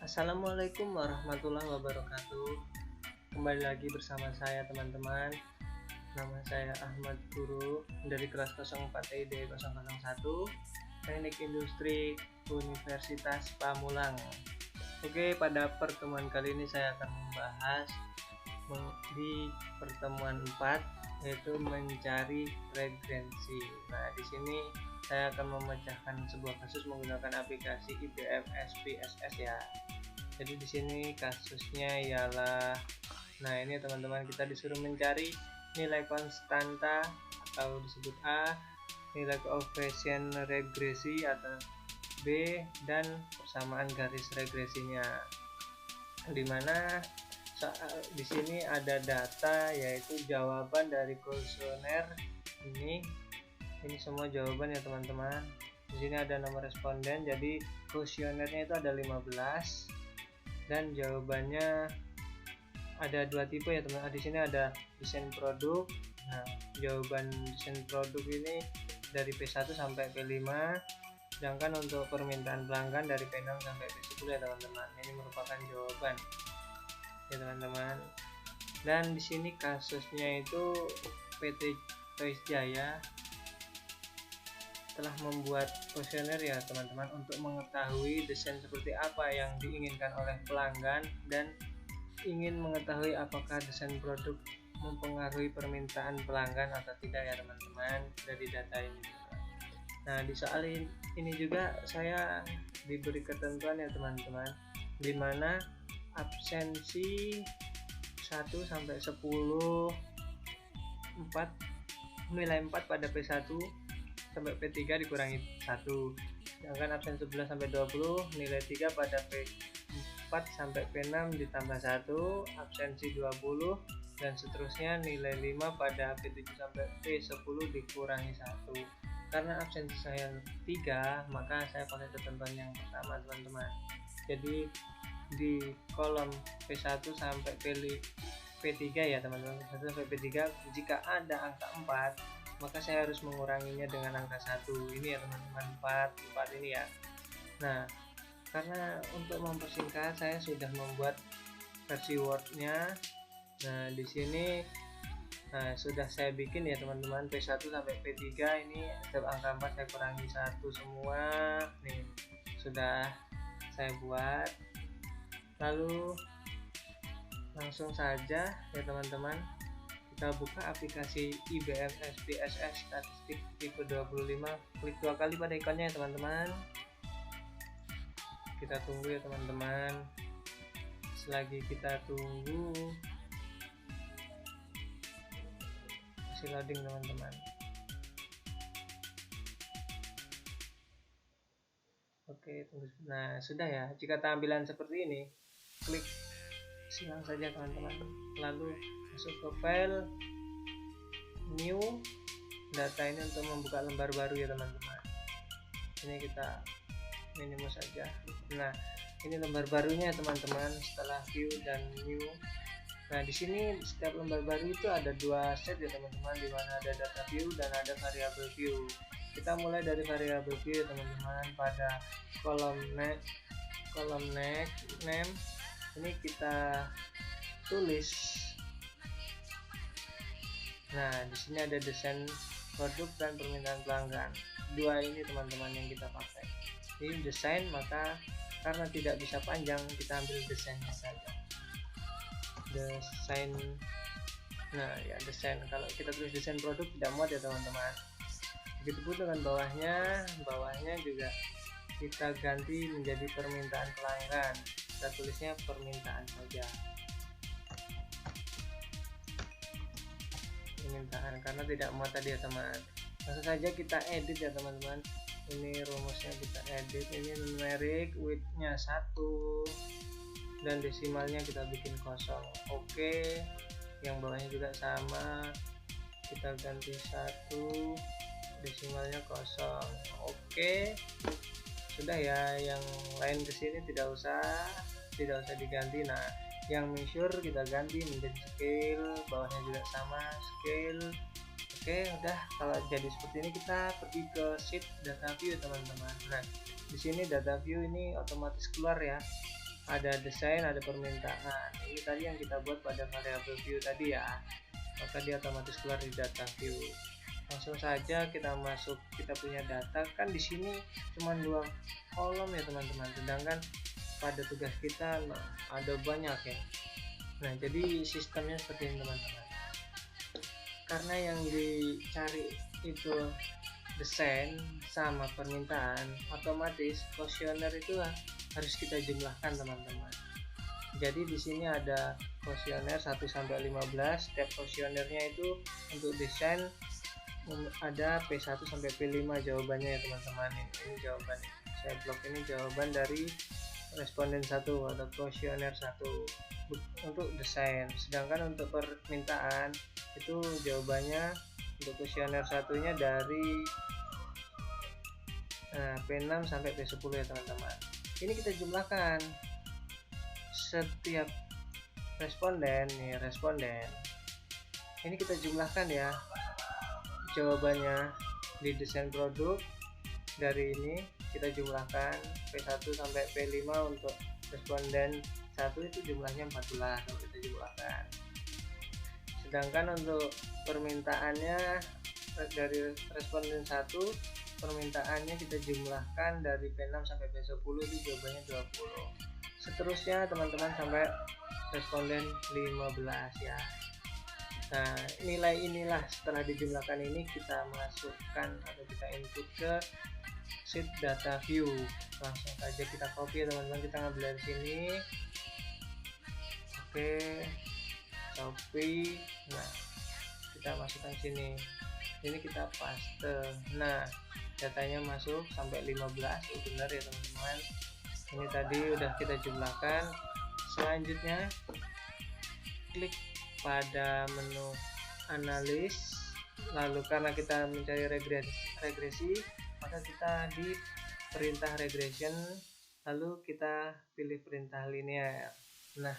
Assalamualaikum warahmatullahi wabarakatuh. Kembali lagi bersama saya teman-teman. Nama saya Ahmad Guru dari kelas 04 ID 001 Teknik Industri Universitas Pamulang. Oke, pada pertemuan kali ini saya akan membahas di pertemuan 4 yaitu mencari regressi. Nah, di sini saya akan memecahkan sebuah kasus menggunakan aplikasi IBM SPSS ya. Jadi di sini kasusnya ialah, nah ini teman-teman, kita disuruh mencari nilai konstanta atau disebut A, nilai koefisien regresi atau B, dan persamaan garis regresinya. Dimana di sini ada data yaitu jawaban dari kuesioner ini semua jawaban ya teman-teman. Di sini ada nomor responden, jadi kuesionernya itu ada 15 dan jawabannya ada dua tipe ya teman. Di sini ada desain produk. Nah, jawaban desain produk ini dari P1 sampai P5, sedangkan untuk permintaan pelanggan dari P6 sampai P10 ya teman-teman. Ini merupakan jawaban ya teman-teman. Dan di sini kasusnya itu PT Toys Jaya telah membuat kuesioner ya teman-teman untuk mengetahui desain seperti apa yang diinginkan oleh pelanggan dan ingin mengetahui apakah desain produk mempengaruhi permintaan pelanggan atau tidak ya teman-teman dari data ini. Nah, di soal ini juga saya diberi ketentuan ya teman-teman, di mana absensi 1 sampai 10 nilai 4 pada P1 sampai P3 dikurangi 1, sedangkan absen 11 sampai 20 nilai 3 pada P4 sampai P6 ditambah 1, absensi 20 dan seterusnya nilai 5 pada P7 sampai P10 dikurangi 1. Karena absensi saya 3, maka saya pakai ketentuan yang pertama teman-teman. Jadi di kolom P1 sampai P3 ya teman-teman, P1 sampai P3 jika ada angka 4, maka saya harus menguranginya dengan angka 1. Ini ya teman-teman, 4 ini ya. Nah, karena untuk mempersingkat saya sudah membuat versi Word-nya. Nah, di sini sudah saya bikin ya teman-teman, P1 sampai P3 ini setiap angka 4 saya kurangi 1 semua. Nih, sudah saya buat. Lalu langsung saja ya teman-teman, kita buka aplikasi IBM SPSS statistik tipe 25, klik 2 kali pada ikonnya ya teman-teman. Kita tunggu ya teman-teman. Selagi kita tunggu, masih loading teman-teman. Oke, tunggu. Nah, sudah ya. Jika tampilan seperti ini, klik silang saja teman-teman. Lalu masuk ke file, new, data ini untuk membuka lembar baru ya teman-teman. Ini kita minimum saja. Nah, ini lembar barunya teman-teman setelah view dan new. Nah, di sini setiap lembar baru itu ada dua set ya teman-teman, di mana ada data view dan ada variable view. Kita mulai dari variable view ya teman-teman. Pada kolom name ini kita tulis. Nah, di sini ada desain produk dan permintaan pelanggan. Dua ini teman-teman yang kita pakai. Ini desain, maka karena tidak bisa panjang, kita ambil desainnya saja. Desain. Nah, ya desain. Kalau kita tulis desain produk tidak muat ya teman-teman. Begitupun dengan bawahnya juga kita ganti menjadi permintaan pelanggan. Kita tulisnya permintaan saja. Permintaan karena tidak muat tadi ya teman. Langsung saja kita edit ya teman-teman. Ini rumusnya kita edit. Ini numerik width-nya 1 dan desimalnya kita bikin kosong. Oke, yang bawahnya juga sama, kita ganti 1, desimalnya kosong. Oke, sudah ya. Yang lain kesini tidak usah diganti. Nah, yang measure kita ganti menjadi scale, bawahnya juga sama scale. Oke, udah. Kalau jadi seperti ini, kita pergi ke sheet data view teman-teman. Nah, di sini data view ini otomatis keluar ya. ada desain, ada permintaan. Ini tadi yang kita buat pada variabel view tadi ya, maka dia otomatis keluar di data view. Langsung saja kita masuk, kita punya data kan di sini cuma 2 kolom ya teman-teman, sedangkan pada tugas kita ada banyak ya. Nah, jadi sistemnya seperti ini teman-teman. Karena yang dicari itu desain sama permintaan, otomatis kuesioner itu harus kita jumlahkan teman-teman. Jadi di sini ada kuesioner 1 sampai 15. Setiap kuesionernya itu untuk desain ada P1 sampai P5 jawabannya ya teman-teman. Ini jawabannya. Saya blok ini jawaban dari responden 1 atau kuesioner 1 untuk desain. Sedangkan untuk permintaan itu jawabannya untuk kuesioner satunya dari P6 sampai P10 ya teman-teman. Ini kita jumlahkan setiap responden nih, responden ini kita jumlahkan ya jawabannya di desain produk. Dari ini kita jumlahkan P1 sampai P5 untuk responden 1 itu jumlahnya 14 kita jumlahkan. Sedangkan untuk permintaannya dari responden 1 permintaannya kita jumlahkan dari P6 sampai P10 itu jawabannya 20. Seterusnya teman-teman sampai responden 15 ya. Nah, nilai inilah setelah dijumlahkan ini kita masukkan atau kita input ke sheet data view. Langsung saja kita copy teman-teman, kita ngambil dari sini. Oke, copy. Nah, kita masukkan sini. Ini kita paste. Nah, datanya masuk sampai 15. Benar ya teman-teman. Ini tadi udah kita jumlahkan. Selanjutnya klik pada menu analis, lalu karena kita mencari regresi maka kita di perintah regression, lalu kita pilih perintah linear. Nah,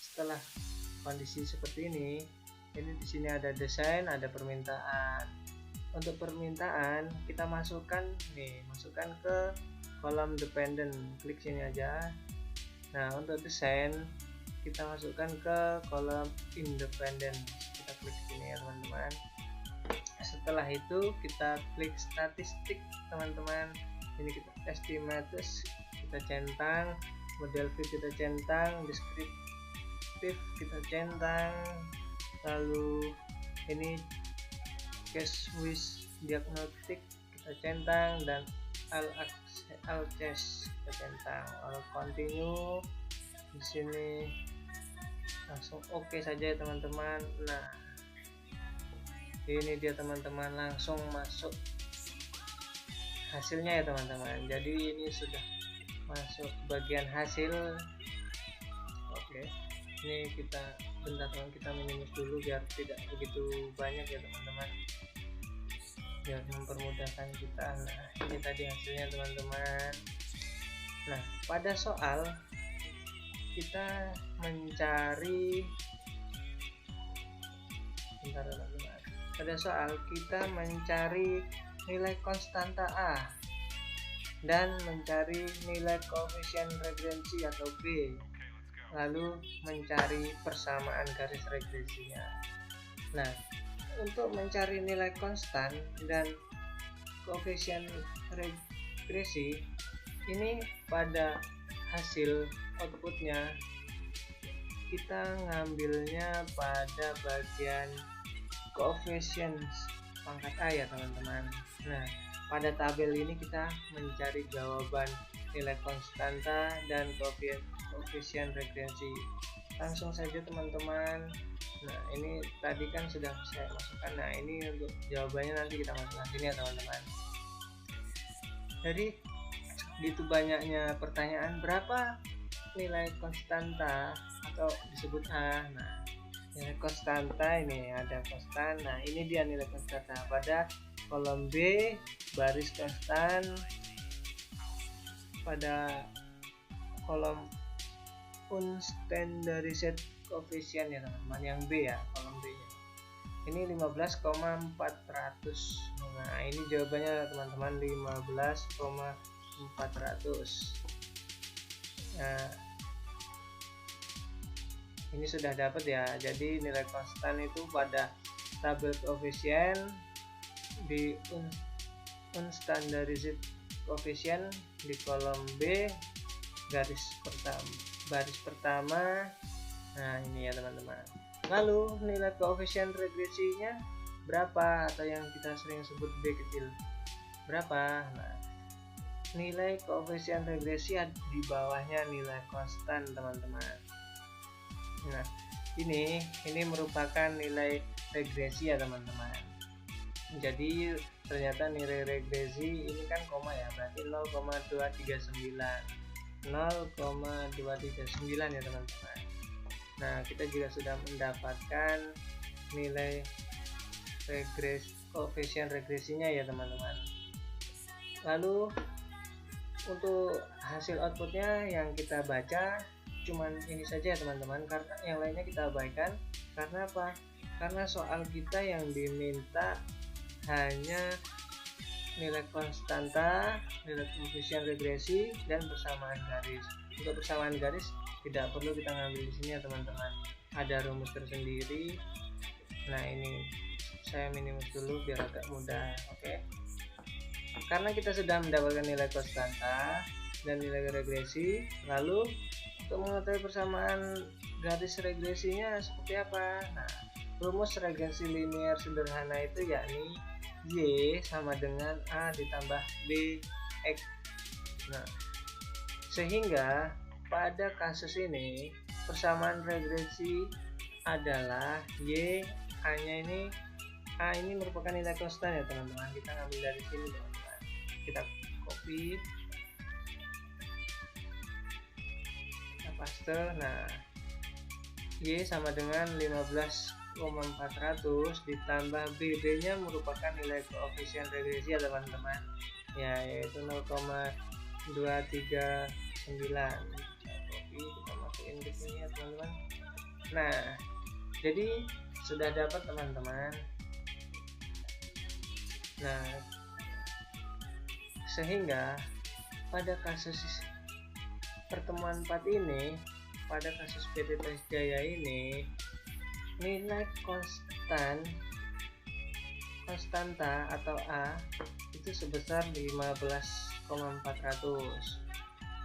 setelah kondisi seperti ini di sini ada desain, ada permintaan. Untuk permintaan kita masukkan ke kolom dependent, klik sini aja. Nah, untuk desain kita masukkan ke kolom independent, kita klik sini ya teman-teman. Setelah itu kita klik statistik teman-teman. Ini kita estimates, kita centang, model view kita centang, descriptive kita centang, lalu ini case with diagnostic kita centang, dan all test kita centang. Lalu continue, di sini langsung oke saja ya teman-teman. Nah, ini dia teman-teman, langsung masuk hasilnya ya teman-teman. Jadi ini sudah masuk bagian hasil. Oke, ini kita bentar teman, kita minus dulu biar tidak begitu banyak ya teman-teman, biar mempermudahkan kita. Nah, ini tadi hasilnya teman-teman. Nah, pada soal kita mencari nilai konstanta A dan mencari nilai koefisien regressi atau B, lalu mencari persamaan garis regresinya. Nah, untuk mencari nilai konstan dan koefisien regresi ini pada hasil outputnya kita ngambilnya pada bagian coefficient pangkat A ya teman-teman. Nah, pada tabel ini kita mencari jawaban nilai konstanta dan koefisien regresi. Langsung saja teman-teman. Nah, ini tadi kan sudah saya masukkan. Nah, ini untuk jawabannya nanti kita masukkan sini ya teman-teman. Jadi begitu banyaknya pertanyaan, berapa nilai konstanta atau disebut A. Nah, nilai konstanta ini ada konstan. Nah, ini dia nilai konstanta pada kolom B, baris konstan, pada kolom unstandardized coefficient ya teman-teman, yang B ya, kolom B nya ini 15,400. Nah, ini jawabannya teman-teman, 15,400. Nah, ini sudah dapat ya. Jadi nilai konstan itu pada tabel koefisien di unstandardized koefisien di kolom B baris pertama. Nah ini ya teman-teman. Lalu nilai koefisien regresinya berapa, atau yang kita sering sebut B kecil berapa? Nah, nilai koefisien regresi di bawahnya nilai konstan teman-teman. Nah ini merupakan nilai regresi ya teman-teman. Jadi ternyata nilai regresi ini kan koma ya, berarti 0,239 ya teman-teman. Nah kita juga sudah mendapatkan nilai koefisien regresinya ya teman-teman. Lalu untuk hasil outputnya yang kita baca cuman ini saja ya teman-teman, karena yang lainnya kita abaikan. Karena apa? Karena soal kita yang diminta hanya nilai konstanta, nilai koefisien regresi, dan persamaan garis. Untuk persamaan garis tidak perlu kita ngambil di sini ya teman-teman, ada rumus tersendiri. Nah ini saya minus dulu biar agak mudah. Oke. Karena kita sudah mendapatkan nilai konstanta dan nilai regresi, lalu untuk mengetahui persamaan garis regresinya seperti apa? Nah, rumus regresi linear sederhana itu yakni Y sama dengan A ditambah B X. Nah, sehingga pada kasus ini persamaan regresi adalah Y, A-nya A ini merupakan nilai konstan ya teman-teman. Kita ngambil dari sini teman-teman. Kita copy, kita paste. Nah, Y sama dengan 15,400 ditambah B nya merupakan nilai koefisien regresi ya teman-teman, ya, yaitu 0,239. Kita copy, kita masukin ke sini ya teman-teman. Nah jadi sudah dapat teman-teman. Nah sehingga pada kasus pertemuan 4 ini, pada kasus PT Tes Jaya ini, nilai konstanta atau A itu sebesar 15,400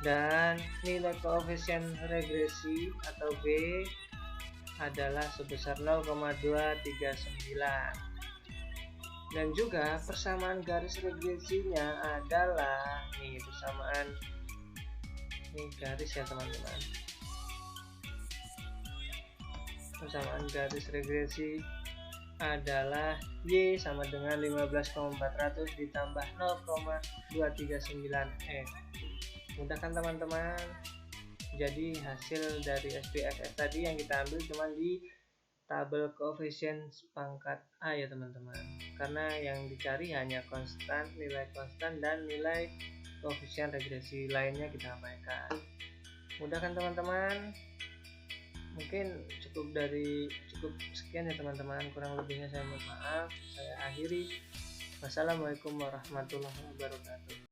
dan nilai koefisien regresi atau B adalah sebesar 0,239, dan juga persamaan garis regresinya adalah persamaan garis ya teman-teman. Persamaan garis regresi adalah Y sama dengan 15,400 ditambah 0,239X. Mudah kan teman-teman? Jadi hasil dari SPSS tadi yang kita ambil cuma di tabel koefisien pangkat A ya teman-teman, karena yang dicari hanya konstan, nilai konstan dan nilai koefisien regresi, lainnya kita abaikan. Mudah kan teman-teman? Mungkin cukup sekian ya teman-teman, kurang lebihnya saya mohon maaf. Saya akhiri. Wassalamualaikum warahmatullahi wabarakatuh.